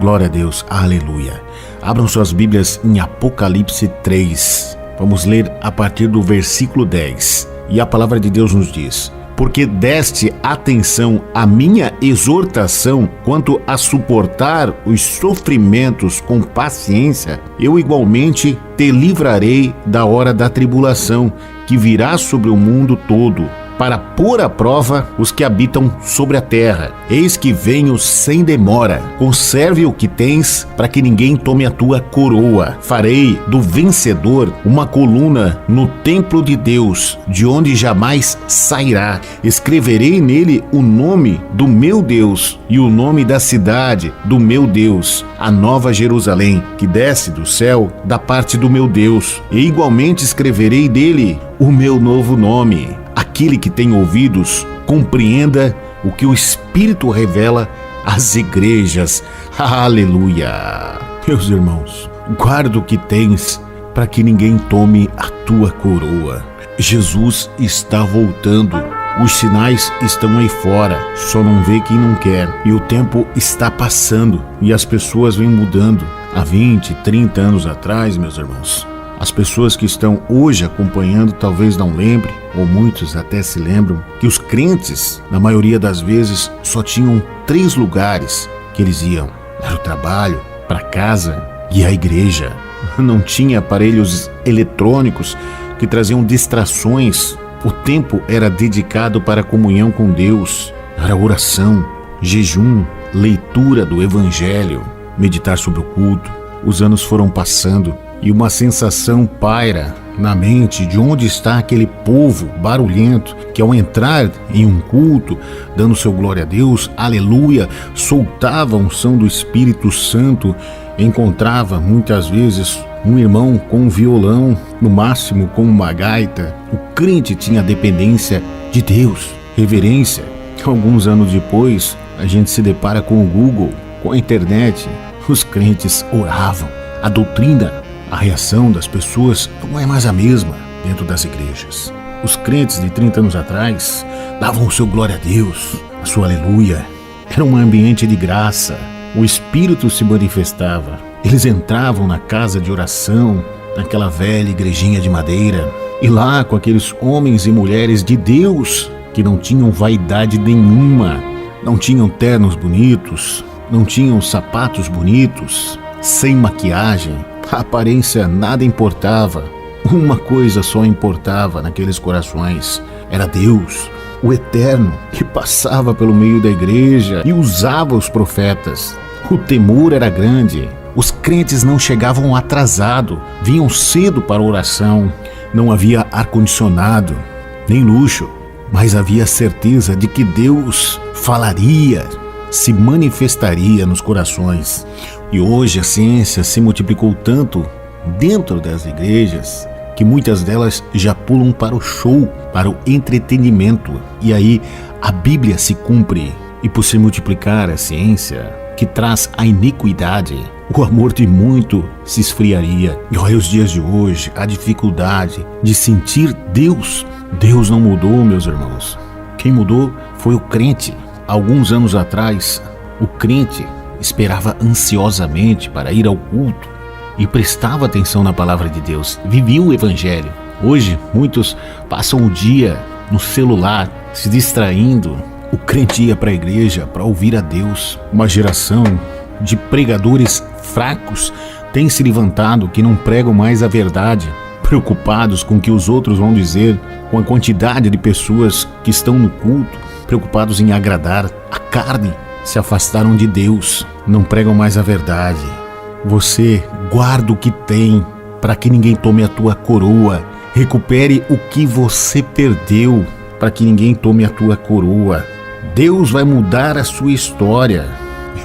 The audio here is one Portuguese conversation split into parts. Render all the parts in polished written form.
Glória a Deus, aleluia. Abram suas Bíblias em Apocalipse 3. Vamos ler a partir do versículo 10. E a palavra de Deus nos diz: porque deste atenção à minha exortação quanto a suportar os sofrimentos com paciência, eu igualmente te livrarei da hora da tribulação, que virá sobre o mundo todo, para pôr à prova os que habitam sobre a terra. Eis que venho sem demora. Conserve o que tens, para que ninguém tome a tua coroa. Farei do vencedor uma coluna no templo de Deus, de onde jamais sairá. Escreverei nele o nome do meu Deus e o nome da cidade do meu Deus, a nova Jerusalém, que desce do céu da parte do meu Deus. E igualmente escreverei dele o meu novo nome. Aquele que tem ouvidos, compreenda o que o Espírito revela às igrejas. Aleluia! Meus irmãos, guarda o que tens, para que ninguém tome a tua coroa. Jesus está voltando. Os sinais estão aí fora, só não vê quem não quer. E o tempo está passando e as pessoas vêm mudando. Há 20, 30 anos atrás, meus irmãos, as pessoas que estão hoje acompanhando talvez não lembrem, ou muitos até se lembram, que os crentes, na maioria das vezes, só tinham 3 lugares que eles iam. Era o trabalho, para casa e a igreja. Não tinha aparelhos eletrônicos que traziam distrações. O tempo era dedicado para a comunhão com Deus. Era oração, jejum, leitura do Evangelho, meditar sobre o culto. Os anos foram passando e uma sensação paira na mente de onde está aquele povo barulhento que, ao entrar em um culto, dando seu glória a Deus, aleluia, soltava a unção do Espírito Santo, encontrava muitas vezes um irmão com um violão, no máximo com uma gaita. O crente tinha dependência de Deus, reverência. Alguns anos depois, a gente se depara com o Google, com a internet. Os crentes oravam. A doutrina, a reação das pessoas não é mais a mesma dentro das igrejas. Os crentes de 30 anos atrás davam o seu glória a Deus, a sua aleluia. Era um ambiente de graça. O Espírito se manifestava. Eles entravam na casa de oração, naquela velha igrejinha de madeira, e lá com aqueles homens e mulheres de Deus que não tinham vaidade nenhuma, não tinham ternos bonitos, não tinham sapatos bonitos, sem maquiagem. A aparência nada importava. Uma coisa só importava naqueles corações: era Deus, o Eterno, que passava pelo meio da igreja e usava os profetas. O temor era grande. Os crentes não chegavam atrasado, vinham cedo para a oração. Não havia ar-condicionado, nem luxo, mas havia certeza de que Deus falaria, se manifestaria nos corações. E hoje a ciência se multiplicou tanto dentro das igrejas que muitas delas já pulam para o show, para o entretenimento. E aí a Bíblia se cumpre. E por se multiplicar a ciência, que traz a iniquidade, o amor de muito se esfriaria. E olha os dias de hoje, a dificuldade de sentir Deus. Deus não mudou, meus irmãos. Quem mudou foi o crente. Alguns anos atrás, o crente esperava ansiosamente para ir ao culto e prestava atenção na palavra de Deus, vivia o Evangelho. Hoje, muitos passam o dia no celular, se distraindo. O crente ia para a igreja para ouvir a Deus. Uma geração de pregadores fracos tem se levantado, que não pregam mais a verdade, preocupados com o que os outros vão dizer, com a quantidade de pessoas que estão no culto, preocupados em agradar a carne. Se afastaram de Deus, não pregam mais a verdade. Você guarda o que tem, para que ninguém tome a tua coroa. Recupere o que você perdeu, para que ninguém tome a tua coroa. Deus vai mudar a sua história.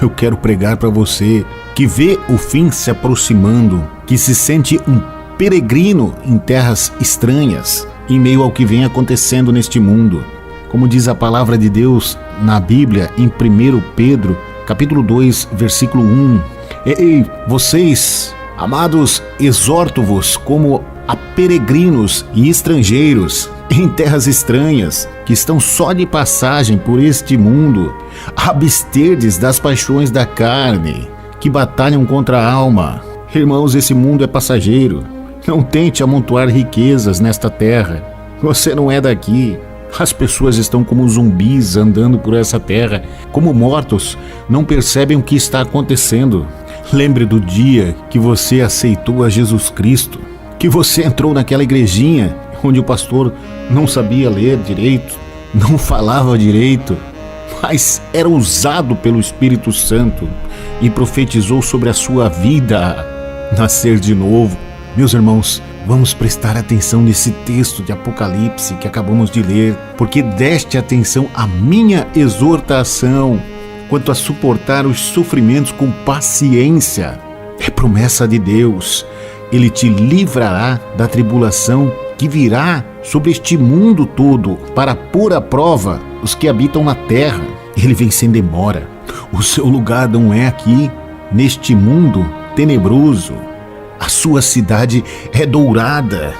Eu quero pregar para você que vê o fim se aproximando, que se sente um peregrino em terras estranhas, em meio ao que vem acontecendo neste mundo. Como diz a palavra de Deus na Bíblia, em 1 Pedro, capítulo 2, versículo 1. Ei, vocês, amados, exorto-vos como a peregrinos e estrangeiros em terras estranhas, que estão só de passagem por este mundo, absterdes das paixões da carne, que batalham contra a alma. Irmãos, esse mundo é passageiro. Não tente amontoar riquezas nesta terra. Você não é daqui. As pessoas estão como zumbis andando por essa terra, como mortos, não percebem o que está acontecendo. Lembre do dia que você aceitou a Jesus Cristo, que você entrou naquela igrejinha onde o pastor não sabia ler direito, não falava direito, mas era usado pelo Espírito Santo e profetizou sobre a sua vida, nascer de novo. Meus irmãos, vamos prestar atenção nesse texto de Apocalipse que acabamos de ler, porque deste atenção à minha exortação quanto a suportar os sofrimentos com paciência. É promessa de Deus. Ele te livrará da tribulação que virá sobre este mundo todo para pôr à prova os que habitam na terra. Ele vem sem demora. O seu lugar não é aqui, neste mundo tenebroso. A sua cidade é dourada.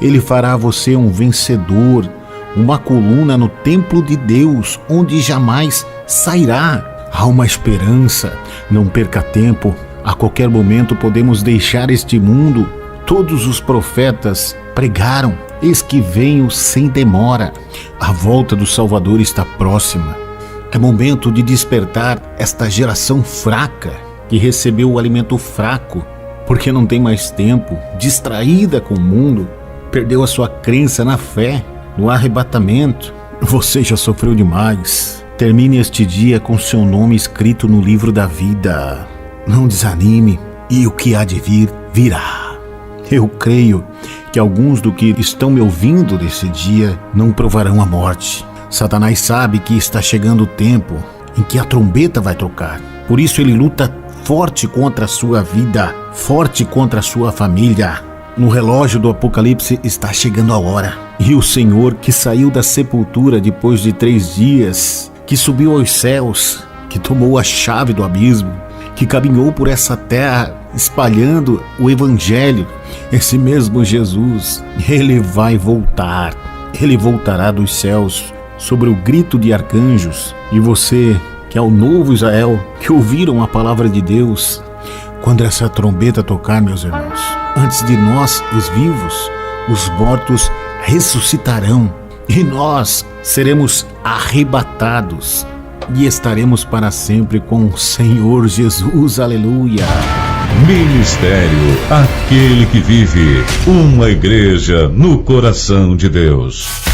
Ele fará você um vencedor, uma coluna no templo de Deus, onde jamais sairá. Há uma esperança. Não perca tempo. A qualquer momento podemos deixar este mundo. Todos os profetas pregaram: eis que venho sem demora. A volta do Salvador está próxima. É momento de despertar esta geração fraca, que recebeu o alimento fraco, porque não tem mais tempo, distraída com o mundo, perdeu a sua crença na fé, no arrebatamento. Você já sofreu demais. Termine este dia com seu nome escrito no livro da vida. Não desanime, e o que há de vir, virá. Eu creio que alguns do que estão me ouvindo nesse dia não provarão a morte. Satanás sabe que está chegando o tempo em que a trombeta vai tocar. Por isso ele luta forte contra a sua vida, forte contra a sua família. No relógio do Apocalipse está chegando a hora. E o Senhor, que saiu da sepultura depois de 3 dias, que subiu aos céus, que tomou a chave do abismo, que caminhou por essa terra espalhando o Evangelho, esse mesmo Jesus, ele vai voltar. Ele voltará dos céus sobre o grito de arcanjos. E você, que é o novo Israel, que ouviram a palavra de Deus, quando essa trombeta tocar, meus irmãos, antes de nós, os vivos, os mortos ressuscitarão e nós seremos arrebatados e estaremos para sempre com o Senhor Jesus. Aleluia! Ministério Aquele que Vive, uma igreja no coração de Deus.